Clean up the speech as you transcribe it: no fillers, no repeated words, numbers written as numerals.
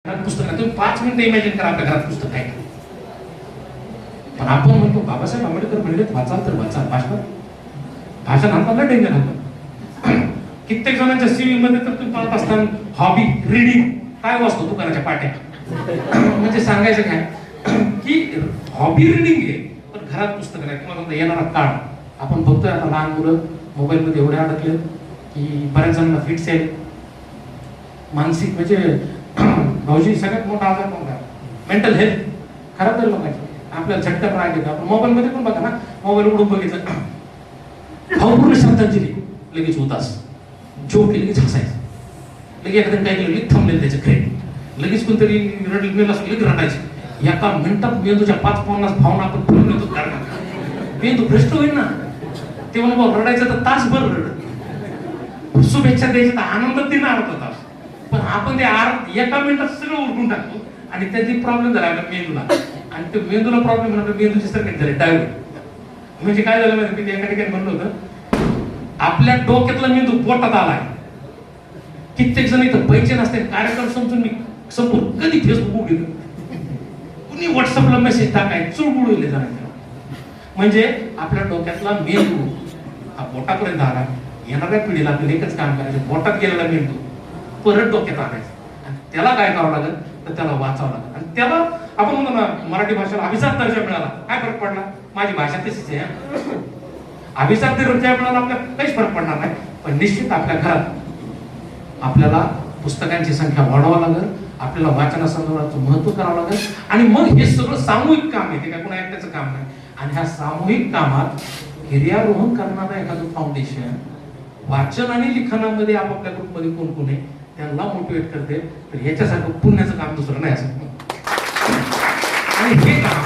घरात पुस्तक नाही. तुम्ही 5 मिनिटं इमॅजिन करा आपल्या घरात पुस्तक आहे का? पण आपण म्हणतो बाबासाहेब आंबेडकर म्हणले वाचाल तर वाचाल. भाषण हाताला डेंजर होतं. कित्येक जणांच्या सीव्ही मध्ये तर तुम्ही पाहत असताना हॉबी रीडिंग काय वाचतो दुकानाच्या पाट्या. म्हणजे सांगायचं काय की हॉबी रीडिंग आहे पण घरात पुस्तक नाही. तुम्हाला येणारा काळ आपण बघतोय आता लहान मुलं मोबाईल मध्ये एवढे अडकले की बऱ्याच जणांना फिट्स आहे. मानसिक म्हणजे भाऊजी सगळ्यात मोठा आजार कोणता मेंटल हेल्थ खराब झालं लोकांची. आपल्याला झटकन राग येतो. आपण मोबाईल मध्ये पण बघा ना, मोबाईल उघडून बघितलं भावपूर्ण शब्दांची लगेच उदास जोक लगेच हसायचं. लगेच एखाद्या काही लगेच थांबले त्याचे क्रेड लगेच कोणतरी रडलेलं असं लगेच रडायचं. एका मिनिटात मेंदूच्या 5-50 भावना आपण फिरून येतो. कारण मेंदू भ्रष्ट होईल ना. ते म्हणून रडायचं तर तासभर रड, शुभेच्छा द्यायची तर आनंदात दिन अर्धा तास. पण आपण ते एका मिनिटात सगळं उरकून टाकतो आणि त्याची प्रॉब्लेम झाला आपल्या मेंदूला. आणि ते मेंदूला प्रॉब्लेम म्हणून मेंदूची सर्किट झाली डायव्हर्ट. म्हणजे काय झालं माहिती मी एका ठिकाणी म्हणलं होतं आपल्या डोक्यातला मेंदू पोटात आलाय. कित्येक जण इथं पैसे नसते कार्यक्रम समजून मी संपूर्ण कधी फेसबुक उघडलं कुणी व्हॉट्सअपला मेसेज टाकाय चुळबुळले जाणार. म्हणजे आपल्या डोक्यातला मेंदू हा पोटापर्यंत आला. येणाऱ्या पिढीला आपल्याला एकच काम करायचं, पोटात गेलेला मेंदू परत डोक्यात आणायचं. आणि त्याला काय करावं लागेल तर त्याला वाचावं लागेल. आणि त्याला आपण म्हणतो ना मराठी भाषेला अभिजात दर्जा मिळाला. काय फरक पडला? माझी भाषा तशीच आहे. अभिजात दर्जा मिळाला आपल्याला काहीच फरक पडणार नाही. पण निश्चित आपल्या घरात आपल्याला पुस्तकांची संख्या वाढवावं लागेल. आपल्याला वाचनासंदर्भाचं महत्व करावं लागेल. आणि मग हे सगळं सामूहिक काम आहे. ते काय कोणा एकट्याचं काम नाही. आणि ह्या सामूहिक कामात गिर्यारोहण करणारं एखादं फाउंडेशन वाचन आणि लिखाणामध्ये आपापल्या ग्रुपमध्ये कोण कोण आहे त्यांना मोटिवेट करते. तर ह्याच्यासारखं पुण्याचं काम दुसरं नाही असं. आणि हे काम